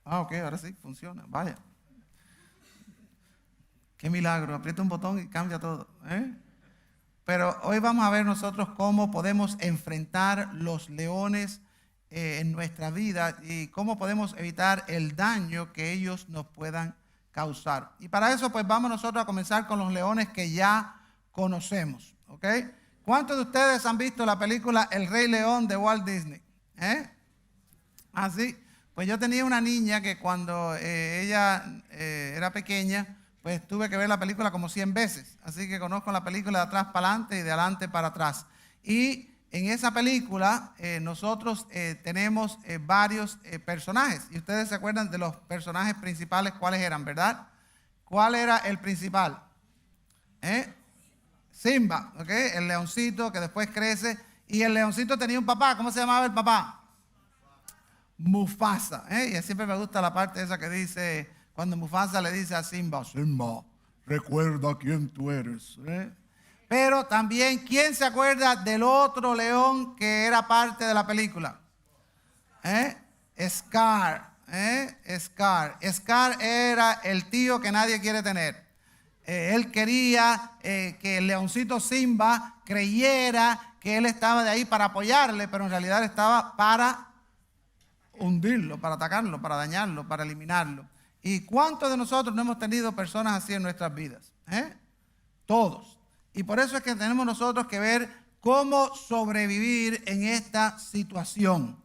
Ah, ok, ahora sí, funciona. Vaya. Qué milagro. Aprieta un botón y cambia todo. Pero hoy vamos a ver nosotros cómo podemos enfrentar los leones en nuestra vida y cómo podemos evitar el daño que ellos nos puedan causar. Y para eso pues vamos nosotros a comenzar con los leones que ya conocemos. ¿Ok? ¿Cuántos de ustedes han visto la película El Rey León de Walt Disney? Así, pues yo tenía una niña que cuando ella era pequeña, pues tuve que ver la película como 100 veces. Así que conozco la película de atrás para adelante y de adelante para atrás. Y en esa película nosotros tenemos varios personajes. Y ustedes se acuerdan de los personajes principales, ¿cuáles eran, verdad? ¿Cuál era el principal? Simba, ¿ok? El leoncito que después crece. Y el leoncito tenía un papá. ¿Cómo se llamaba el papá? Mufasa, y siempre me gusta la parte esa que dice, cuando Mufasa le dice a Simba, Simba, recuerda quién tú eres. Pero también, ¿quién se acuerda del otro león que era parte de la película? Scar, Scar. Scar era el tío que nadie quiere tener. Él quería que el leoncito Simba creyera que él estaba de ahí para apoyarle, pero en realidad estaba para hundirlo, para atacarlo, para dañarlo, para eliminarlo. ¿Y cuántos de nosotros no hemos tenido personas así en nuestras vidas? Todos. Y por eso es que tenemos nosotros que ver cómo sobrevivir en esta situación.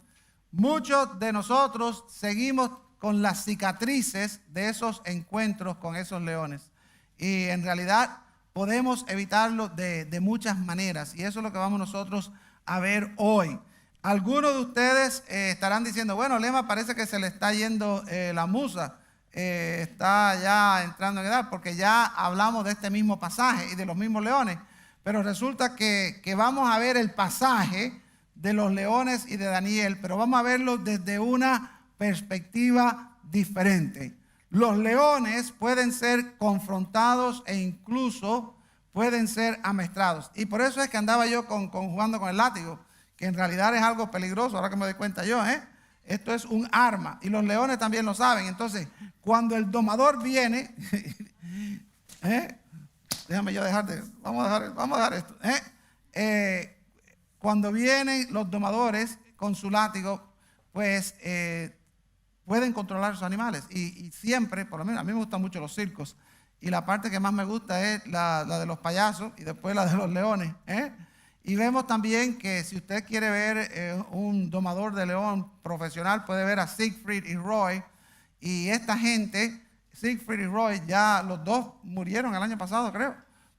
Muchos de nosotros seguimos con las cicatrices de esos encuentros con esos leones. Y en realidad podemos evitarlo de muchas maneras. Y eso es lo que vamos nosotros a ver hoy. Algunos de ustedes estarán diciendo, bueno, Lema, parece que se le está yendo la musa, está ya entrando en edad, porque ya hablamos de este mismo pasaje y de los mismos leones, pero resulta que vamos a ver el pasaje de los leones y de Daniel, pero vamos a verlo desde una perspectiva diferente. Los leones pueden ser confrontados e incluso pueden ser amestrados, y por eso es que andaba yo jugando con el látigo, que en realidad es algo peligroso, ahora que me doy cuenta yo, esto es un arma, y los leones también lo saben. Entonces, cuando el domador viene, déjame yo vamos a dejar esto, cuando vienen los domadores con su látigo, pues pueden controlar sus animales, y siempre, por lo menos a mí me gustan mucho los circos, y la parte que más me gusta es la de los payasos, y después la de los leones, Y vemos también que si usted quiere ver un domador de león profesional, puede ver a Siegfried y Roy. Y esta gente, Siegfried y Roy, ya los dos murieron el año pasado, creo.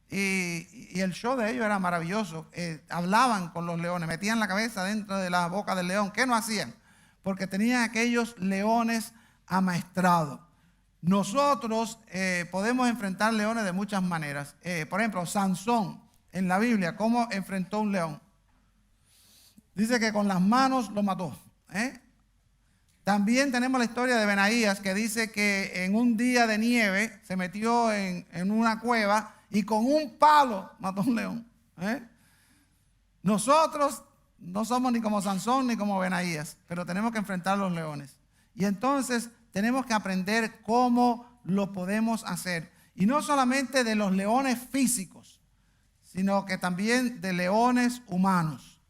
Y el show de ellos era maravilloso. Hablaban con los leones, metían la cabeza dentro de la boca del león. ¿Qué no hacían? Porque tenían aquellos leones amaestrados. Nosotros podemos enfrentar leones de muchas maneras. Por ejemplo, Sansón. En la Biblia, ¿cómo enfrentó un león? Dice que con las manos lo mató. También tenemos la historia de Benaías, que dice que en un día de nieve se metió en una cueva y con un palo mató a un león. Nosotros no somos ni como Sansón ni como Benaías, pero tenemos que enfrentar a los leones. Y entonces tenemos que aprender cómo lo podemos hacer. Y no solamente de los leones físicos, sino que también de leones humanos,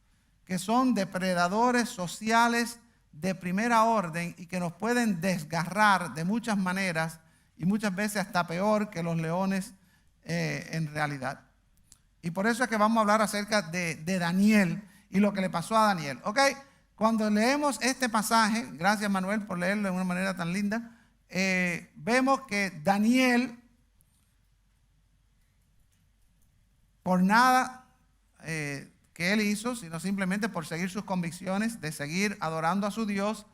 que son depredadores sociales de primera orden y que nos pueden desgarrar de muchas maneras y muchas veces hasta peor que los leones en realidad. Y por eso es que vamos a hablar acerca de Daniel y lo que le pasó a Daniel. ¿Ok? Cuando leemos este pasaje, gracias Manuel por leerlo de una manera tan linda, vemos que Daniel, por nada que él hizo, sino simplemente por seguir sus convicciones, de seguir adorando a su Dios,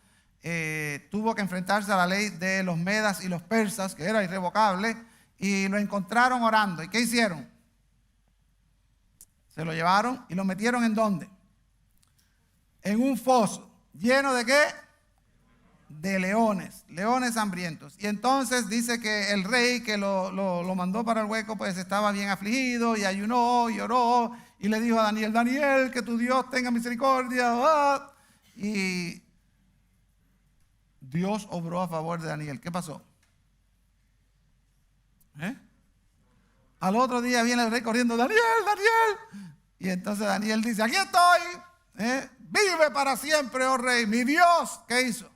tuvo que enfrentarse a la ley de los medas y los persas, que era irrevocable, y lo encontraron orando. ¿Y qué hicieron? Se lo llevaron y lo metieron ¿en dónde? En un foso. ¿Lleno de qué? De leones, leones hambrientos. Y entonces dice que el rey que lo mandó para el hueco, pues estaba bien afligido y ayunó y oró y le dijo a Daniel, Daniel, que tu Dios tenga misericordia. Y Dios obró a favor de Daniel. ¿Qué pasó? Al otro día viene el rey corriendo, Daniel, Daniel. Y entonces Daniel dice, aquí estoy. Vive para siempre, oh rey. Mi Dios, ¿qué hizo?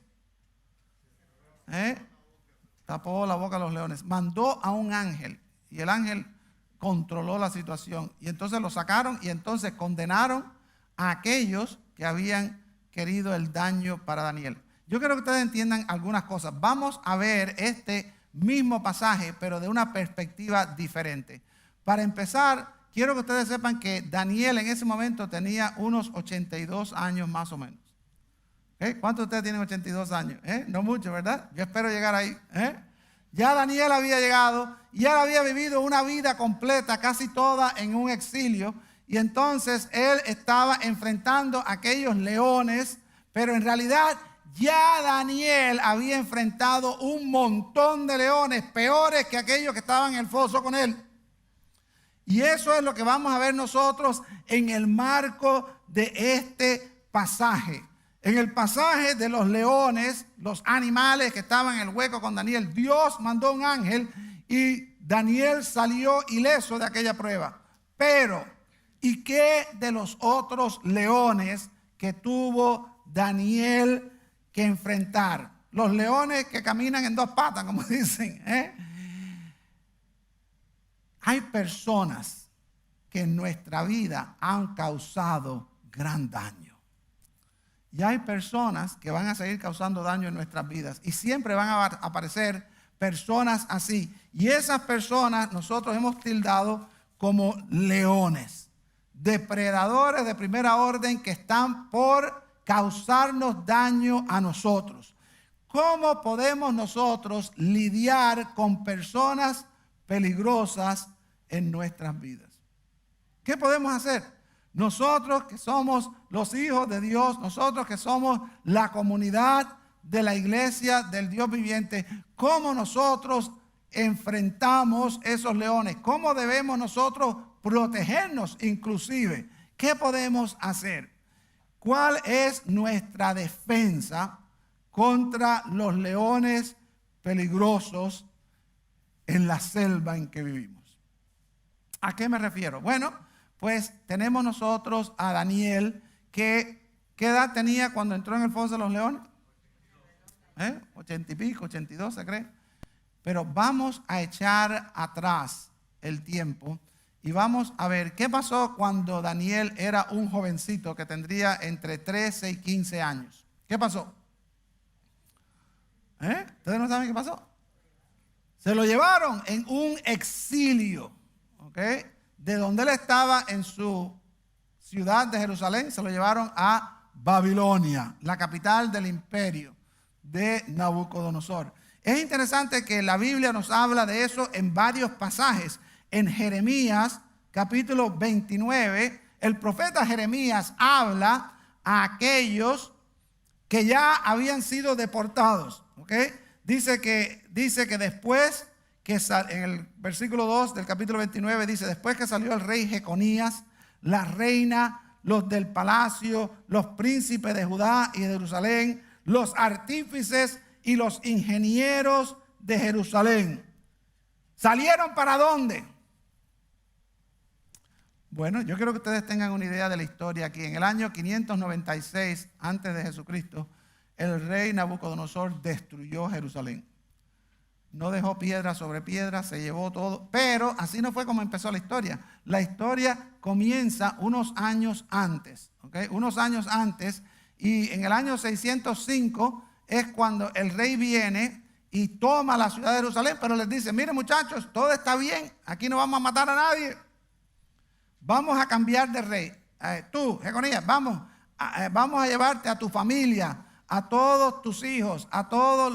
Tapó la boca a los leones. Mandó a un ángel. Y el ángel controló la situación. Y entonces lo sacaron y entonces condenaron a aquellos que habían querido el daño para Daniel. Yo quiero que ustedes entiendan algunas cosas. Vamos a ver este mismo pasaje, pero de una perspectiva diferente. Para empezar, quiero que ustedes sepan que Daniel en ese momento tenía unos 82 años más o menos. ¿Cuántos de ustedes tienen 82 años? No mucho, ¿verdad? Yo espero llegar ahí. Ya Daniel había llegado y él había vivido una vida completa, casi toda en un exilio. Y entonces él estaba enfrentando a aquellos leones, pero en realidad ya Daniel había enfrentado un montón de leones peores que aquellos que estaban en el foso con él. Y eso es lo que vamos a ver nosotros en el marco de este pasaje. En el pasaje de los leones, los animales que estaban en el hueco con Daniel, Dios mandó un ángel y Daniel salió ileso de aquella prueba. Pero, ¿y qué de los otros leones que tuvo Daniel que enfrentar? Los leones que caminan en dos patas, como dicen. Hay personas que en nuestra vida han causado gran daño. Y hay personas que van a seguir causando daño en nuestras vidas. Y siempre van a aparecer personas así. Y esas personas nosotros hemos tildado como leones. Depredadores de primera orden que están por causarnos daño a nosotros. ¿Cómo podemos nosotros lidiar con personas peligrosas en nuestras vidas? ¿Qué podemos hacer? Nosotros que somos los hijos de Dios, nosotros que somos la comunidad de la iglesia del Dios viviente, ¿cómo nosotros enfrentamos esos leones? ¿Cómo debemos nosotros protegernos inclusive? ¿Qué podemos hacer? ¿Cuál es nuestra defensa contra los leones peligrosos en la selva en que vivimos? ¿A qué me refiero? Bueno, pues tenemos nosotros a Daniel, que ¿qué edad tenía cuando entró en el foso de los leones? 80 y pico, 82 se cree. Pero vamos a echar atrás el tiempo y vamos a ver qué pasó cuando Daniel era un jovencito que tendría entre 13 y 15 años. ¿Qué pasó? ¿Ustedes no saben qué pasó? Se lo llevaron en un exilio, ¿ok? De donde él estaba en su ciudad de Jerusalén, se lo llevaron a Babilonia, la capital del imperio de Nabucodonosor. Es interesante que la Biblia nos habla de eso en varios pasajes. En Jeremías, capítulo 29, el profeta Jeremías habla a aquellos que ya habían sido deportados, ¿ok? Dice que después en el versículo 2 del capítulo 29 dice, después que salió el rey Jeconías, la reina, los del palacio, los príncipes de Judá y de Jerusalén, los artífices y los ingenieros de Jerusalén. ¿Salieron para dónde? Bueno, yo quiero que ustedes tengan una idea de la historia aquí. En el año 596 antes de Jesucristo, el rey Nabucodonosor destruyó Jerusalén. No dejó piedra sobre piedra, se llevó todo. Pero así no fue como empezó la historia. La historia comienza unos años antes, ¿ok? Unos años antes. Y en el año 605 es cuando el rey viene y toma la ciudad de Jerusalén. Pero les dice, miren muchachos, todo está bien. Aquí no vamos a matar a nadie. Vamos a cambiar de rey. Tú, Jeconías, vamos a llevarte a tu familia, a todos tus hijos, a todos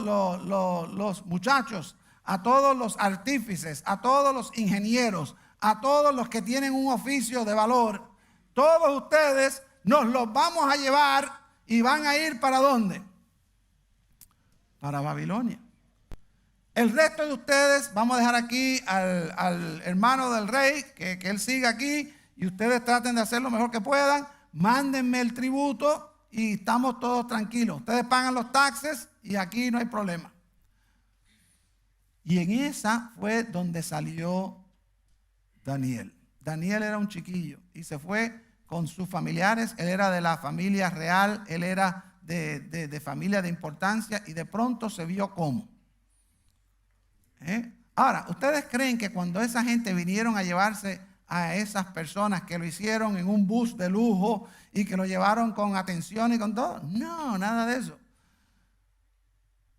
los muchachos, a todos los artífices, a todos los ingenieros, a todos los que tienen un oficio de valor. Todos ustedes nos los vamos a llevar y van a ir ¿para dónde? Para Babilonia. El resto de ustedes vamos a dejar aquí al hermano del rey, que él siga aquí y ustedes traten de hacer lo mejor que puedan. Mándenme el tributo y estamos todos tranquilos. Ustedes pagan los taxes y aquí no hay problema. Y en esa fue donde salió Daniel. Daniel era un chiquillo y se fue con sus familiares. Él era de la familia real, él era de familia de importancia y de pronto se vio como. Ahora, ¿ustedes creen que cuando esa gente vinieron a llevarse a esas personas que lo hicieron en un bus de lujo y que lo llevaron con atención y con todo? No, nada de eso.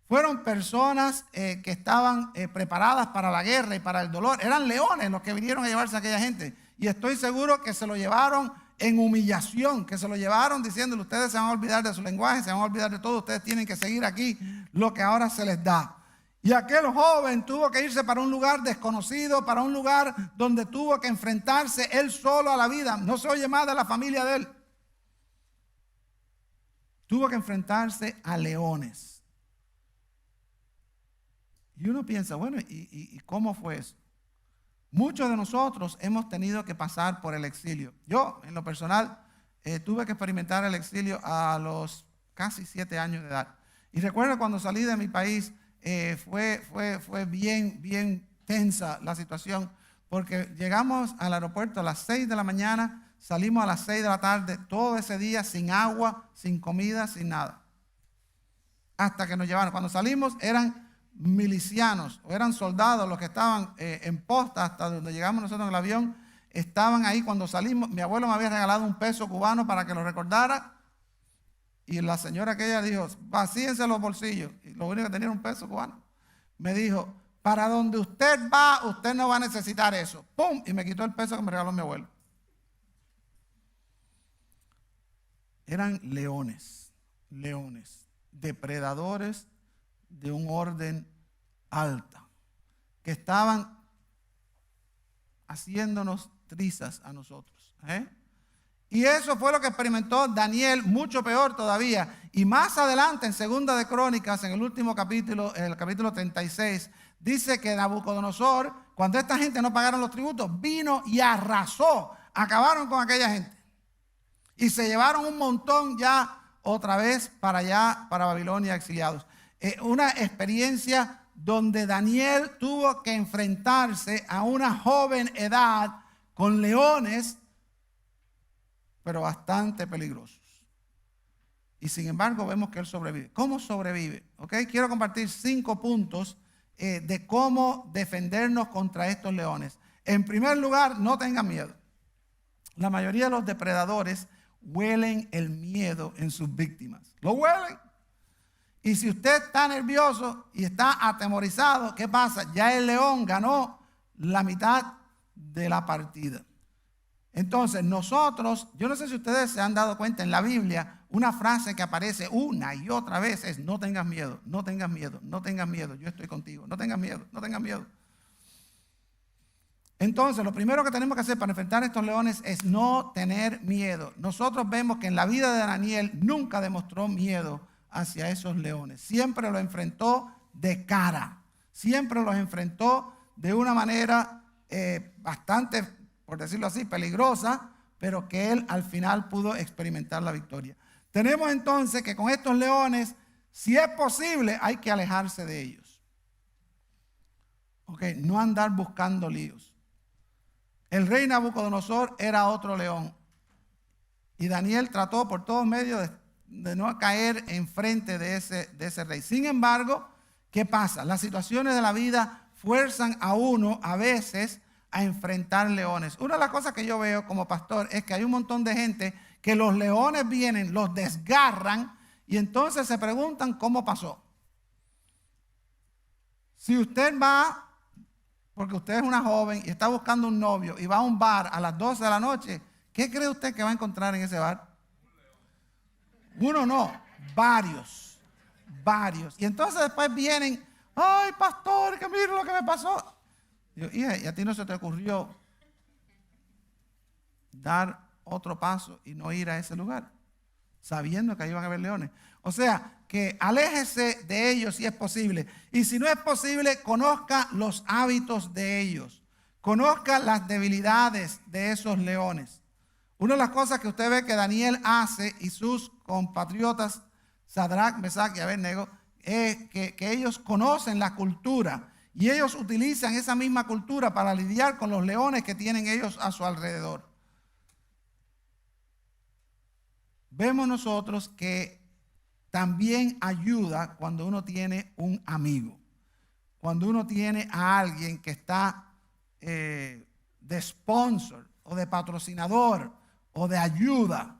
Fueron personas que estaban preparadas para la guerra y para el dolor. Eran leones los que vinieron a llevarse a aquella gente. Y estoy seguro que se lo llevaron en humillación, que se lo llevaron diciéndole: ustedes se van a olvidar de su lenguaje, se van a olvidar de todo, ustedes tienen que seguir aquí lo que ahora se les da. Y aquel joven tuvo que irse para un lugar desconocido, para un lugar donde tuvo que enfrentarse él solo a la vida. No se oye más de la familia de él. Tuvo que enfrentarse a leones. Y uno piensa, bueno, ¿y cómo fue eso? Muchos de nosotros hemos tenido que pasar por el exilio. Yo, en lo personal, tuve que experimentar el exilio a los casi 7 años de edad. Y recuerdo cuando salí de mi país, fue bien tensa la situación, porque llegamos al aeropuerto a las 6 de la mañana, salimos a las 6 de la tarde, todo ese día sin agua, sin comida, sin nada. Hasta que nos llevaron. Cuando salimos eran milicianos o eran soldados los que estaban en posta hasta donde llegamos nosotros en el avión. Estaban ahí cuando salimos. Mi abuelo me había regalado un peso cubano para que lo recordara. Y la señora aquella dijo: vacíense los bolsillos. Y lo único que tenía era un peso cubano. Me dijo: para donde usted va, usted no va a necesitar eso. ¡Pum! Y me quitó el peso que me regaló mi abuelo. Eran leones, depredadores de un orden alta, que estaban haciéndonos trizas a nosotros. Y eso fue lo que experimentó Daniel, mucho peor todavía. Y más adelante, en Segunda de Crónicas, en el último capítulo, en el capítulo 36, dice que Nabucodonosor, cuando esta gente no pagaron los tributos, vino y arrasó, acabaron con aquella gente. Y se llevaron un montón ya otra vez para allá, para Babilonia, exiliados. Una experiencia donde Daniel tuvo que enfrentarse a una joven edad con leones, pero bastante peligrosos. Y sin embargo vemos que él sobrevive. ¿Cómo sobrevive? Quiero compartir 5 puntos de cómo defendernos contra estos leones. En primer lugar, no tengan miedo. La mayoría de los depredadores huelen el miedo en sus víctimas. Lo huelen. Y si usted está nervioso y está atemorizado, ¿qué pasa? Ya el león ganó la mitad de la partida. Entonces nosotros, yo no sé si ustedes se han dado cuenta, en la Biblia una frase que aparece una y otra vez es: no tengas miedo, no tengas miedo, no tengas miedo, yo estoy contigo, no tengas miedo, no tengas miedo. Entonces, lo primero que tenemos que hacer para enfrentar a estos leones es no tener miedo. Nosotros vemos que en la vida de Daniel nunca demostró miedo hacia esos leones. Siempre los enfrentó de cara. Siempre los enfrentó de una manera bastante, por decirlo así, peligrosa, pero que él al final pudo experimentar la victoria. Tenemos entonces que con estos leones, si es posible, hay que alejarse de ellos. No andar buscando líos. El rey Nabucodonosor era otro león. Y Daniel trató por todos medios de no caer enfrente de ese rey. Sin embargo, ¿qué pasa? Las situaciones de la vida fuerzan a uno a veces a enfrentar leones. Una de las cosas que yo veo como pastor es que hay un montón de gente que los leones vienen, los desgarran y entonces se preguntan cómo pasó. Si usted va, porque usted es una joven y está buscando un novio y va a un bar a las 12 de la noche, ¿qué cree usted que va a encontrar en ese bar? Uno no, varios. Y entonces después vienen: ay, pastor, que mire lo que me pasó. Digo: hija, ¿y a ti no se te ocurrió dar otro paso y no ir a ese lugar, sabiendo que ahí van a haber leones? O sea, que aléjese de ellos si es posible. Y si no es posible, conozca los hábitos de ellos. Conozca las debilidades de esos leones. Una de las cosas que usted ve que Daniel hace y sus compatriotas, Sadrach, Mesach y Abednego, que ellos conocen la cultura y ellos utilizan esa misma cultura para lidiar con los leones que tienen ellos a su alrededor. Vemos nosotros que también ayuda cuando uno tiene un amigo, cuando uno tiene a alguien que está de sponsor o de patrocinador o de ayuda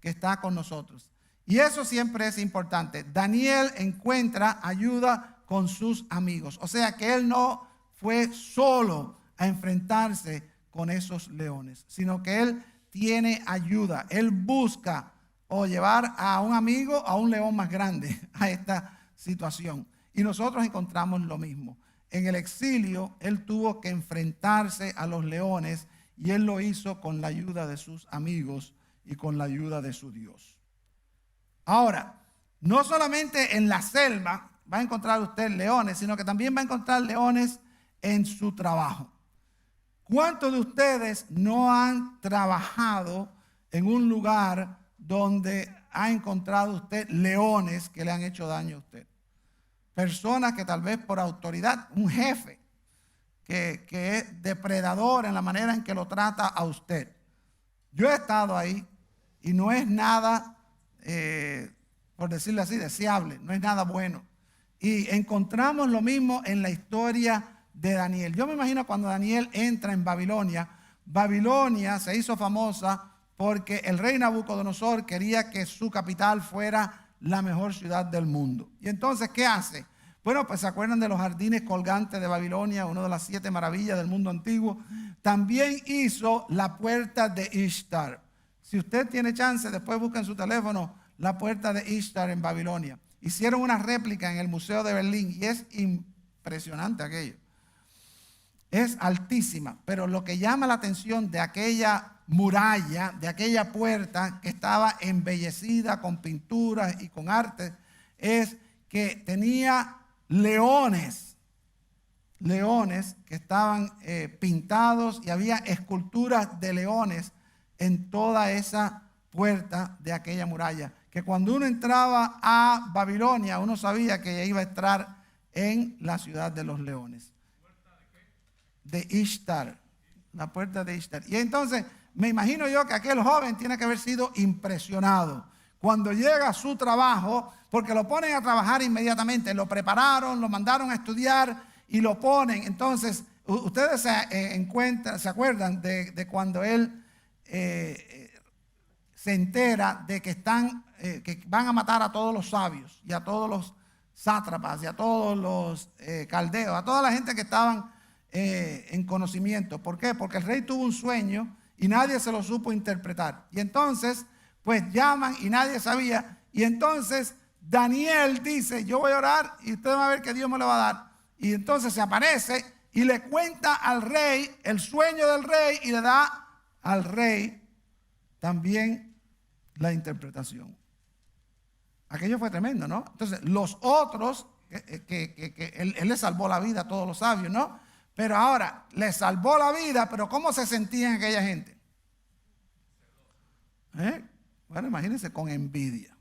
que está con nosotros. Y eso siempre es importante. Daniel encuentra ayuda con sus amigos. O sea que él no fue solo a enfrentarse con esos leones, sino que él tiene ayuda. Él busca o llevar a un amigo a un león más grande a esta situación. Y nosotros encontramos lo mismo. En el exilio, él tuvo que enfrentarse a los leones y él lo hizo con la ayuda de sus amigos y con la ayuda de su Dios. Ahora, no solamente en la selva va a encontrar usted leones, sino que también va a encontrar leones en su trabajo. ¿Cuántos de ustedes no han trabajado en un lugar donde ha encontrado usted leones que le han hecho daño a usted? Personas que tal vez por autoridad, un jefe que es depredador en la manera en que lo trata a usted. Yo he estado ahí y no es nada, por decirlo así, deseable, no es nada bueno. Y encontramos lo mismo en la historia de Daniel. Yo me imagino cuando Daniel entra en Babilonia, Babilonia se hizo famosa porque el rey Nabucodonosor quería que su capital fuera la mejor ciudad del mundo. Y entonces, ¿qué hace? Bueno, pues se acuerdan de los jardines colgantes de Babilonia, una de las 7 maravillas del mundo antiguo. También hizo la puerta de Ishtar. Si usted tiene chance, después busca en su teléfono la puerta de Ishtar en Babilonia. Hicieron una réplica en el Museo de Berlín y es impresionante aquello. Es altísima, pero lo que llama la atención de aquella muralla, de aquella puerta que estaba embellecida con pinturas y con arte, es que tenía leones que estaban pintados y había esculturas de leones en toda esa puerta de aquella muralla. Que cuando uno entraba a Babilonia, uno sabía que iba a entrar en la ciudad de los leones. De Ishtar, la puerta de Ishtar. Y entonces me imagino yo que aquel joven tiene que haber sido impresionado cuando llega a su trabajo, porque lo ponen a trabajar inmediatamente, lo prepararon, lo mandaron a estudiar y lo ponen. Entonces, ustedes se acuerdan de cuando él se entera de que que van a matar a todos los sabios y a todos los sátrapas y a todos los caldeos, a toda la gente que estaban en conocimiento. ¿Por qué? Porque el rey tuvo un sueño y nadie se lo supo interpretar. Y entonces, pues llaman y nadie sabía. Y entonces Daniel dice, yo voy a orar y usted va a ver que Dios me lo va a dar. Y entonces se aparece y le cuenta al rey el sueño del rey y le da al rey también la interpretación. Aquello fue tremendo, ¿no? Entonces, los otros, él le salvó la vida a todos los sabios, ¿no? Pero ahora, le salvó la vida, pero ¿cómo se sentían aquella gente? Bueno, imagínense, con envidia.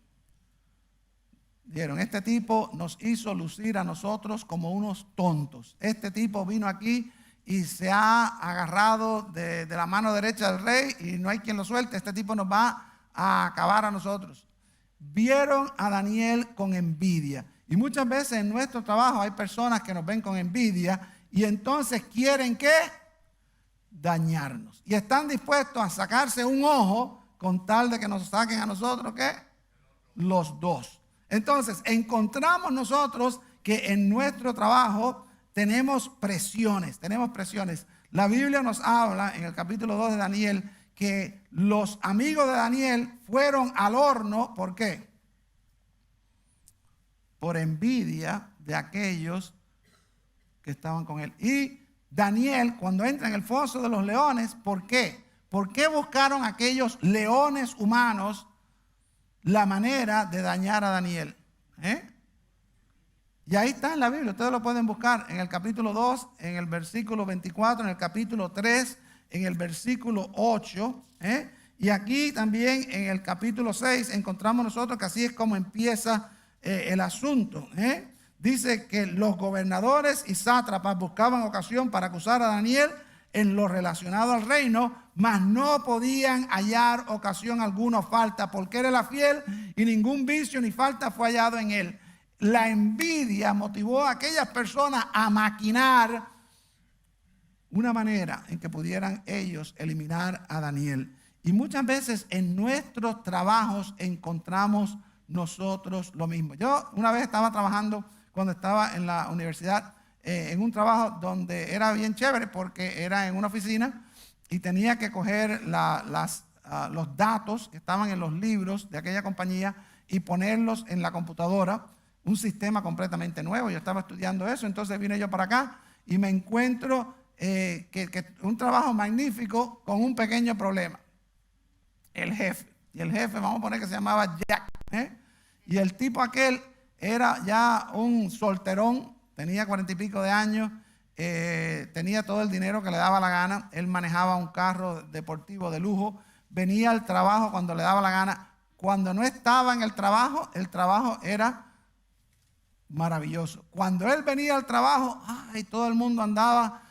Dijeron, este tipo nos hizo lucir a nosotros como unos tontos. Este tipo vino aquí y se ha agarrado de la mano derecha del rey y no hay quien lo suelte. Este tipo nos va a acabar a nosotros. Vieron a Daniel con envidia. Y muchas veces en nuestro trabajo hay personas que nos ven con envidia y entonces quieren ¿qué? Dañarnos. Y están dispuestos a sacarse un ojo con tal de que nos saquen a nosotros ¿qué? Los dos. Entonces encontramos nosotros que en nuestro trabajo tenemos presiones. La Biblia nos habla en el capítulo 2 de Daniel que los amigos de Daniel fueron al horno. ¿Por qué? Por envidia de aquellos que estaban con él. Y Daniel, cuando entra en el foso de los leones, ¿por qué? ¿Por qué buscaron aquellos leones humanos la manera de dañar a Daniel? Y ahí está en la Biblia, ustedes lo pueden buscar en el capítulo 2, en el versículo 24, en el capítulo 3, en el versículo 8, Y aquí también en el capítulo 6 encontramos nosotros que así es como empieza el asunto. Dice que los gobernadores y sátrapas buscaban ocasión para acusar a Daniel en lo relacionado al reino, mas no podían hallar ocasión alguna o falta, porque él era fiel y ningún vicio ni falta fue hallado en él. La envidia motivó a aquellas personas a maquinar una manera en que pudieran ellos eliminar a Daniel. Y muchas veces en nuestros trabajos encontramos nosotros lo mismo. Yo una vez estaba trabajando cuando estaba en la universidad en un trabajo donde era bien chévere porque era en una oficina y tenía que coger los datos que estaban en los libros de aquella compañía y ponerlos en la computadora, un sistema completamente nuevo. Yo estaba estudiando eso, entonces vine yo para acá y me encuentro que un trabajo magnífico con un pequeño problema. El jefe. Y el jefe, vamos a poner que se llamaba Jack. Y el tipo aquel era ya un solterón, tenía 40 y pico de años, tenía todo el dinero que le daba la gana. Él manejaba un carro deportivo de lujo, venía al trabajo cuando le daba la gana. Cuando no estaba en el trabajo era maravilloso. Cuando él venía al trabajo, ay, todo el mundo andaba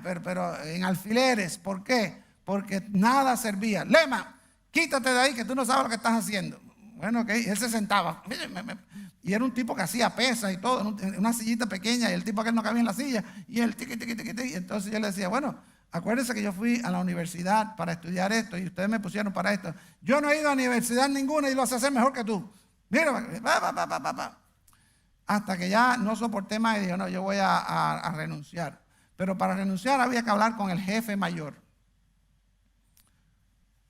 pero en alfileres. ¿Por qué? Porque nada servía. Lema, quítate de ahí que tú no sabes lo que estás haciendo. Bueno, ok, él se sentaba. Y era un tipo que hacía pesas y todo, en una sillita pequeña, y el tipo aquel no cabía en la silla. Y él, y entonces yo le decía, bueno, acuérdense que yo fui a la universidad para estudiar esto y ustedes me pusieron para esto. Yo no he ido a universidad ninguna y lo sé hacer mejor que tú. Mira, hasta que ya no soporté más y dije, no, yo voy a renunciar. Pero para renunciar había que hablar con el jefe mayor.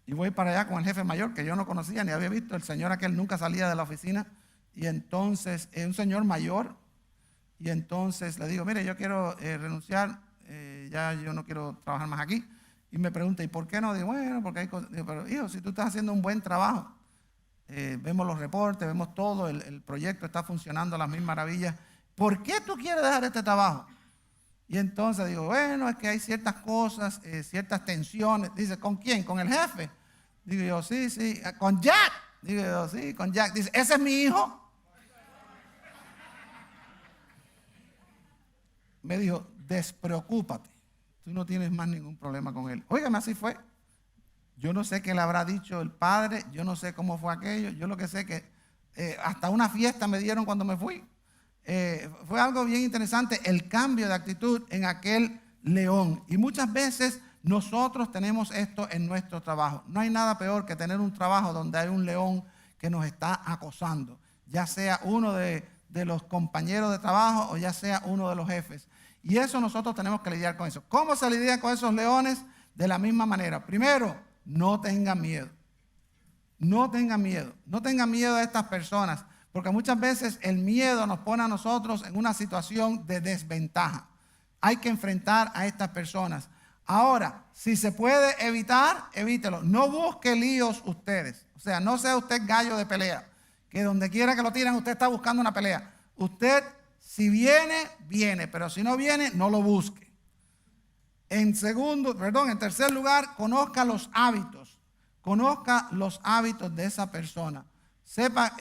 Y voy para allá con el jefe mayor, que yo no conocía ni había visto. El señor aquel nunca salía de la oficina. Y entonces, es un señor mayor. Y entonces le digo, mire, yo quiero renunciar. Ya yo no quiero trabajar más aquí. Y me pregunta, ¿y por qué no? Digo, bueno, porque hay cosas. Digo, pero hijo, si tú estás haciendo un buen trabajo. Vemos los reportes, vemos todo. El proyecto está funcionando a las mil maravillas. ¿Por qué tú quieres dejar este trabajo? Y entonces digo, bueno, es que hay ciertas cosas, ciertas tensiones. Dice, ¿con quién? ¿Con el jefe? Digo yo, sí. ¿Con Jack? Digo yo, sí, con Jack. Dice, ¿ese es mi hijo? Me dijo, despreocúpate. Tú no tienes más ningún problema con él. Óigame, así fue. Yo no sé qué le habrá dicho el padre. Yo no sé cómo fue aquello. Yo lo que sé que hasta una fiesta me dieron cuando me fui. Fue algo bien interesante el cambio de actitud en aquel león. Y muchas veces nosotros tenemos esto en nuestro trabajo. No hay nada peor que tener un trabajo donde hay un león que nos está acosando, ya sea uno de los compañeros de trabajo o ya sea uno de los jefes. Y eso nosotros tenemos que lidiar con eso. ¿Cómo se lidia con esos leones? De la misma manera. Primero, no tengan miedo. No tengan miedo. No tengan miedo a estas personas. Porque muchas veces el miedo nos pone a nosotros en una situación de desventaja. Hay que enfrentar a estas personas. Ahora, si se puede evitar, evítelo. No busque líos ustedes. O sea, no sea usted gallo de pelea. Que donde quiera que lo tiren, usted está buscando una pelea. Usted, si viene, viene. Pero si no viene, no lo busque. En tercer lugar, conozca los hábitos. Conozca los hábitos de esa persona. Sepa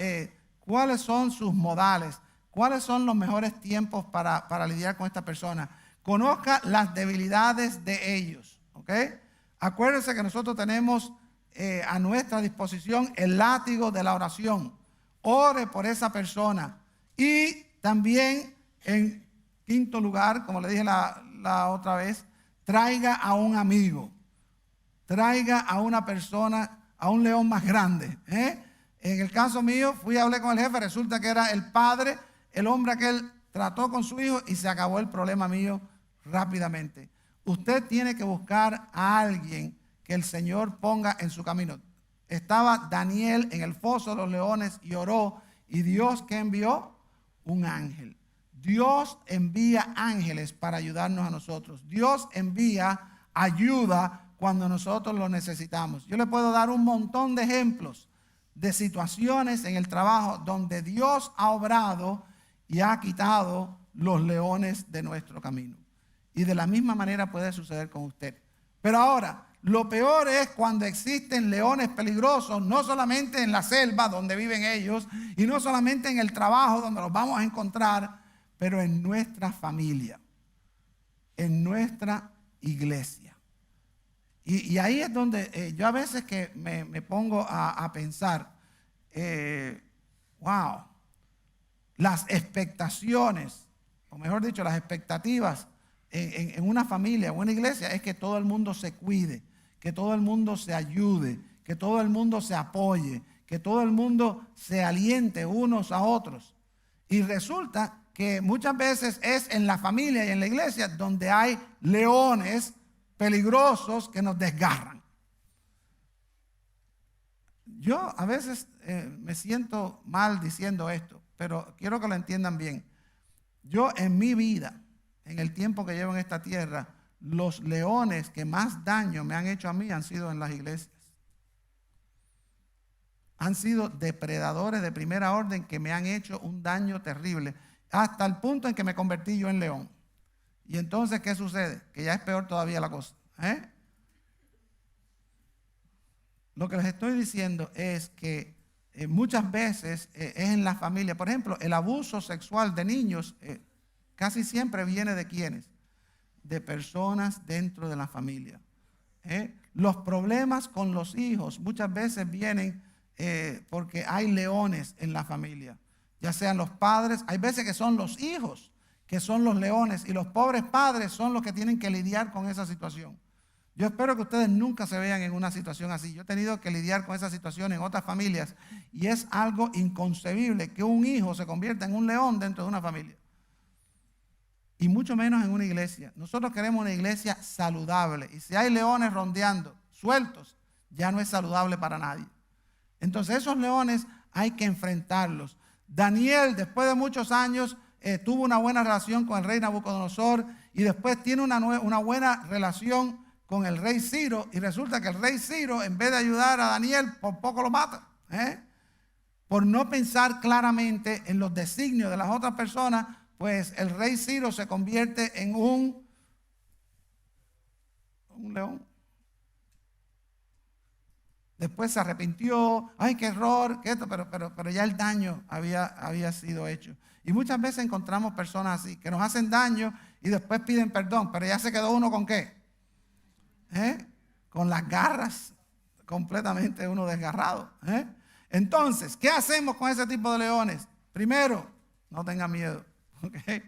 cuáles son sus modales, cuáles son los mejores tiempos para lidiar con esta persona. Conozca las debilidades de ellos, ¿ok? Acuérdense que nosotros tenemos a nuestra disposición el látigo de la oración. Ore por esa persona. Y también, en quinto lugar, como le dije la otra vez, traiga a un amigo. Traiga a una persona, a un león más grande, En el caso mío, fui a hablar con el jefe, resulta que era el padre, el hombre que él trató con su hijo y se acabó el problema mío rápidamente. Usted tiene que buscar a alguien que el Señor ponga en su camino. Estaba Daniel en el foso de los leones y oró, y Dios, ¿qué envió? Un ángel. Dios envía ángeles para ayudarnos a nosotros. Dios envía ayuda cuando nosotros lo necesitamos. Yo le puedo dar un montón de ejemplos de situaciones en el trabajo donde Dios ha obrado y ha quitado los leones de nuestro camino. Y de la misma manera puede suceder con usted. Pero ahora, Lo peor es cuando existen leones peligrosos, no solamente en la selva donde viven ellos, y no solamente en el trabajo donde los vamos a encontrar, pero en nuestra familia, en nuestra iglesia. Y ahí es donde yo a veces que me pongo a pensar, wow, las expectaciones, o mejor dicho, las expectativas en una familia o una iglesia es que todo el mundo se cuide, que todo el mundo se ayude, que todo el mundo se apoye, que todo el mundo se aliente unos a otros. Y resulta que muchas veces es en la familia y en la iglesia donde hay leones peligrosos que nos desgarran. Yo a veces me siento mal diciendo esto, pero quiero que lo entiendan bien. Yo en mi vida, en el tiempo que llevo en esta tierra, los leones que más daño me han hecho a mí han sido en las iglesias. Han sido depredadores de primera orden que me han hecho un daño terrible, hasta el punto en que me convertí yo en león. Y entonces, ¿qué sucede? Que ya es peor todavía la cosa. Lo que les estoy diciendo es que muchas veces es en la familia. Por ejemplo, el abuso sexual de niños casi siempre viene de ¿quiénes? De personas dentro de la familia. Los problemas con los hijos muchas veces vienen porque hay leones en la familia. Ya sean los padres, hay veces que son los hijos que son los leones y los pobres padres son los que tienen que lidiar con esa situación. Yo espero que ustedes nunca se vean en una situación así. Yo he tenido que lidiar con esa situación en otras familias y es algo inconcebible que un hijo se convierta en un león dentro de una familia. Y mucho menos en una iglesia. Nosotros queremos una iglesia saludable. Y si hay leones rondeando, sueltos, ya no es saludable para nadie. Entonces esos leones hay que enfrentarlos. Daniel, después de muchos años, tuvo una buena relación con el rey Nabucodonosor y después tiene una buena relación con el rey Ciro, y resulta que el rey Ciro, en vez de ayudar a Daniel, por poco lo mata, por no pensar claramente en los designios de las otras personas. Pues el rey Ciro se convierte en un león. Después se arrepintió, ay, qué error, qué esto, pero ya el daño había sido hecho. Y muchas veces encontramos personas así, que nos hacen daño y después piden perdón, pero ya se quedó uno con ¿qué? Con las garras, completamente uno desgarrado. Entonces, ¿qué hacemos con ese tipo de leones? Primero, no tengan miedo. ¿Okay?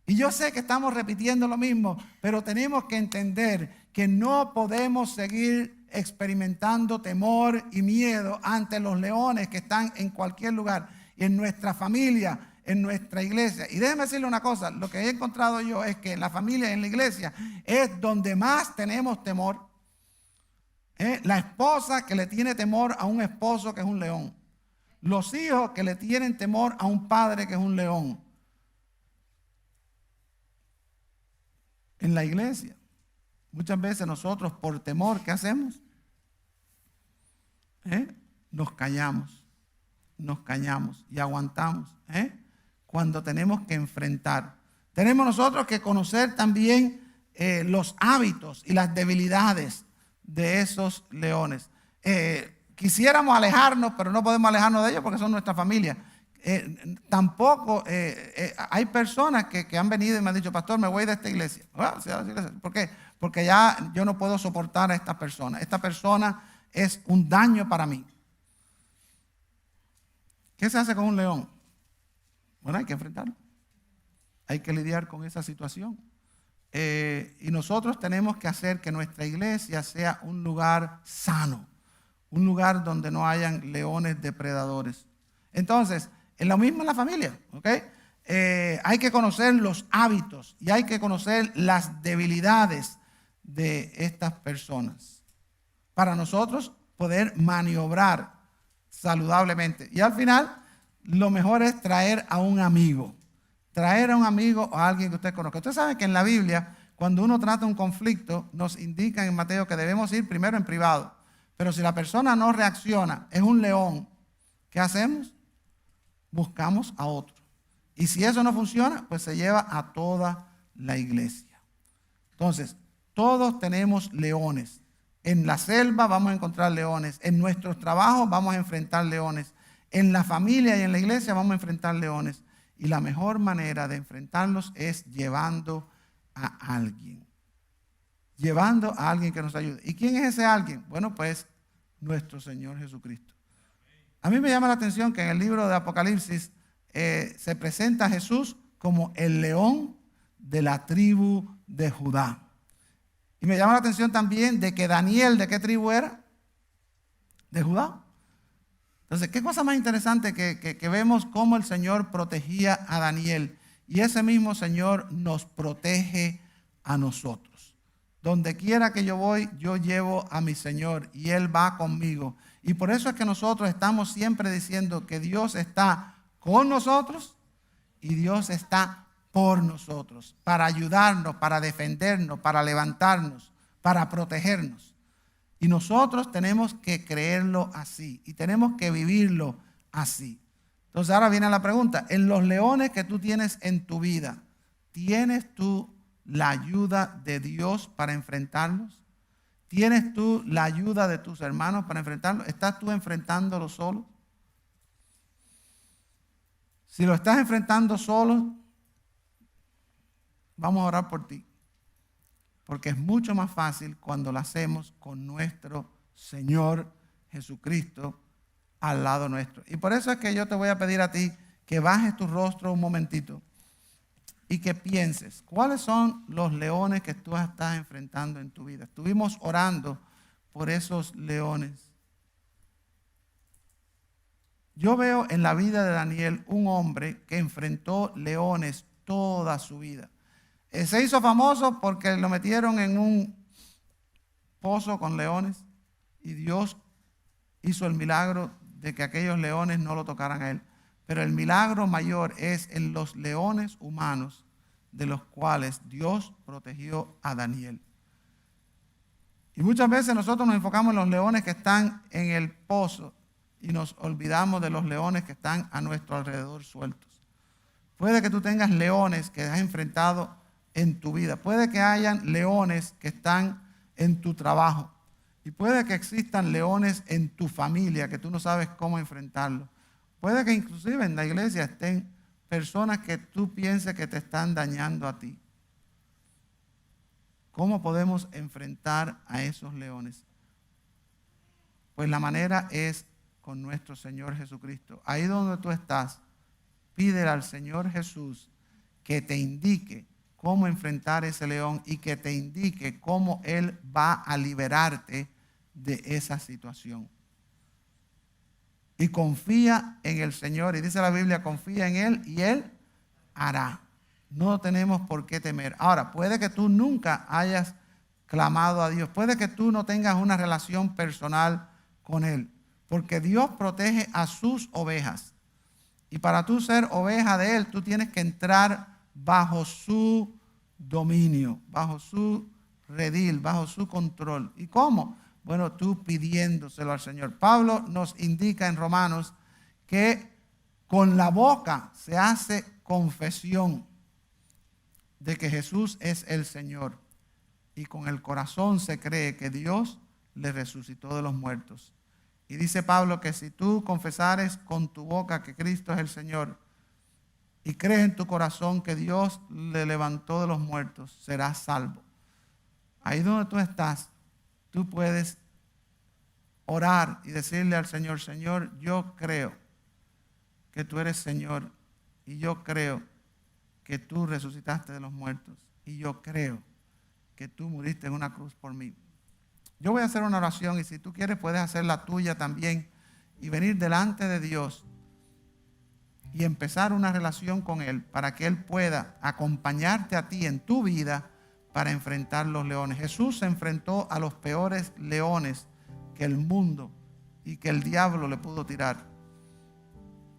Y yo sé que estamos repitiendo lo mismo, pero tenemos que entender que no podemos seguir experimentando temor y miedo ante los leones que están en cualquier lugar, en nuestra familia, en nuestra iglesia. Y déjeme decirle una cosa, lo que he encontrado yo es que en la familia y en la iglesia es donde más tenemos temor. La esposa que le tiene temor a un esposo que es un león. Los hijos que le tienen temor a un padre que es un león. En la iglesia, muchas veces nosotros por temor, ¿qué hacemos? Nos callamos y aguantamos. Cuando tenemos que enfrentar. Tenemos nosotros que conocer también los hábitos y las debilidades de esos leones. Quisiéramos alejarnos, pero no podemos alejarnos de ellos porque son nuestra familia. Tampoco hay personas que han venido y me han dicho, pastor, me voy de esta iglesia. ¿Por qué? Porque ya yo no puedo soportar a esta persona. Esta persona es un daño para mí. ¿Qué se hace con un león? Bueno, hay que enfrentarlo. Hay que lidiar con esa situación. Y nosotros tenemos que hacer que nuestra iglesia sea un lugar sano. Un lugar donde no hayan leones depredadores. Entonces, es lo mismo en la familia, ¿ok? Hay que conocer los hábitos y hay que conocer las debilidades de estas personas para nosotros poder maniobrar saludablemente. Y al final, lo mejor es traer a un amigo. Traer a un amigo o a alguien que usted conozca. Usted sabe que en la Biblia, cuando uno trata un conflicto, nos indican en Mateo que debemos ir primero en privado. Pero si la persona no reacciona, es un león, ¿qué hacemos? Buscamos a otro. Y si eso no funciona, pues se lleva a toda la iglesia. Entonces, todos tenemos leones. En la selva vamos a encontrar leones. En nuestros trabajos vamos a enfrentar leones. En la familia y en la iglesia vamos a enfrentar leones. Y la mejor manera de enfrentarlos es llevando a alguien. Llevando a alguien que nos ayude. ¿Y quién es ese alguien? Bueno, pues nuestro Señor Jesucristo. A mí me llama la atención que en el libro de Apocalipsis se presenta a Jesús como el león de la tribu de Judá. Y me llama la atención también de que Daniel, ¿de qué tribu era? De Judá. Entonces, qué cosa más interesante que vemos cómo el Señor protegía a Daniel. Y ese mismo Señor nos protege a nosotros. Donde quiera que yo voy, yo llevo a mi Señor y Él va conmigo. Y por eso es que nosotros estamos siempre diciendo que Dios está con nosotros y Dios está por nosotros, para ayudarnos, para defendernos, para levantarnos, para protegernos. Y nosotros tenemos que creerlo así y tenemos que vivirlo así. Entonces ahora viene la pregunta, en los leones que tú tienes en tu vida, ¿tienes tú la ayuda de Dios para enfrentarlos? ¿Tienes tú la ayuda de tus hermanos para enfrentarlos? ¿Estás tú enfrentándolo solo? Si lo estás enfrentando solo, vamos a orar por ti. Porque es mucho más fácil cuando lo hacemos con nuestro Señor Jesucristo al lado nuestro. Y por eso es que yo te voy a pedir a ti que bajes tu rostro un momentito y que pienses, ¿cuáles son los leones que tú estás enfrentando en tu vida? Estuvimos orando por esos leones. Yo veo en la vida de Daniel un hombre que enfrentó leones toda su vida. Se hizo famoso porque lo metieron en un pozo con leones y Dios hizo el milagro de que aquellos leones no lo tocaran a él. Pero el milagro mayor es en los leones humanos de los cuales Dios protegió a Daniel. Y muchas veces nosotros nos enfocamos en los leones que están en el pozo y nos olvidamos de los leones que están a nuestro alrededor sueltos. Puede que tú tengas leones que has enfrentado en tu vida. Puede que hayan leones que están en tu trabajo. Y puede que existan leones en tu familia que tú no sabes cómo enfrentarlos. Puede que inclusive en la iglesia estén personas que tú pienses que te están dañando a ti. ¿Cómo podemos enfrentar a esos leones? Pues la manera es con nuestro Señor Jesucristo. Ahí donde tú estás, pídele al Señor Jesús que te indique cómo enfrentar ese león y que te indique cómo Él va a liberarte de esa situación. Y confía en el Señor. Y dice la Biblia, confía en Él y Él hará. No tenemos por qué temer. Ahora, puede que tú nunca hayas clamado a Dios. Puede que tú no tengas una relación personal con Él. Porque Dios protege a sus ovejas. Y para tú ser oveja de Él, tú tienes que entrar bajo su dominio, bajo su redil, bajo su control. ¿Y cómo? Bueno, tú pidiéndoselo al Señor. Pablo nos indica en Romanos que con la boca se hace confesión de que Jesús es el Señor y con el corazón se cree que Dios le resucitó de los muertos. Y dice Pablo que si tú confesares con tu boca que Cristo es el Señor y crees en tu corazón que Dios le levantó de los muertos, serás salvo. Ahí donde tú estás, tú puedes orar y decirle al Señor, Señor, yo creo que tú eres Señor y yo creo que tú resucitaste de los muertos y yo creo que tú muriste en una cruz por mí. Yo voy a hacer una oración y si tú quieres puedes hacer la tuya también y venir delante de Dios y empezar una relación con Él para que Él pueda acompañarte a ti en tu vida para enfrentar los leones. Jesús se enfrentó a los peores leones que el mundo y que el diablo le pudo tirar.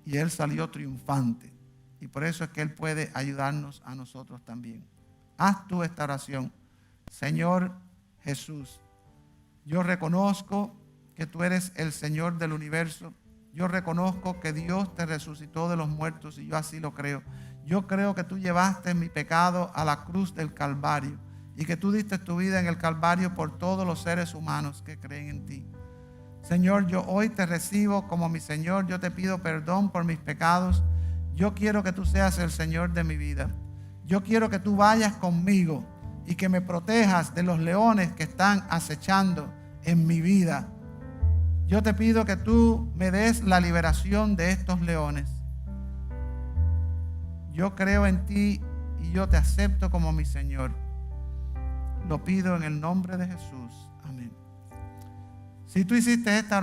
Y Él salió triunfante. Y por eso es que Él puede ayudarnos a nosotros también. Haz tú esta oración. Señor Jesús, yo reconozco que tú eres el Señor del universo. Yo reconozco que Dios te resucitó de los muertos y yo así lo creo. Yo creo que tú llevaste mi pecado a la cruz del Calvario y que tú diste tu vida en el Calvario por todos los seres humanos que creen en ti. Señor, yo hoy te recibo como mi Señor. Yo te pido perdón por mis pecados. Yo quiero que tú seas el Señor de mi vida. Yo quiero que tú vayas conmigo y que me protejas de los leones que están acechando en mi vida. Yo te pido que tú me des la liberación de estos leones. Yo creo en ti y yo te acepto como mi Señor. Lo pido en el nombre de Jesús. Amén. Si tú hiciste esta oración,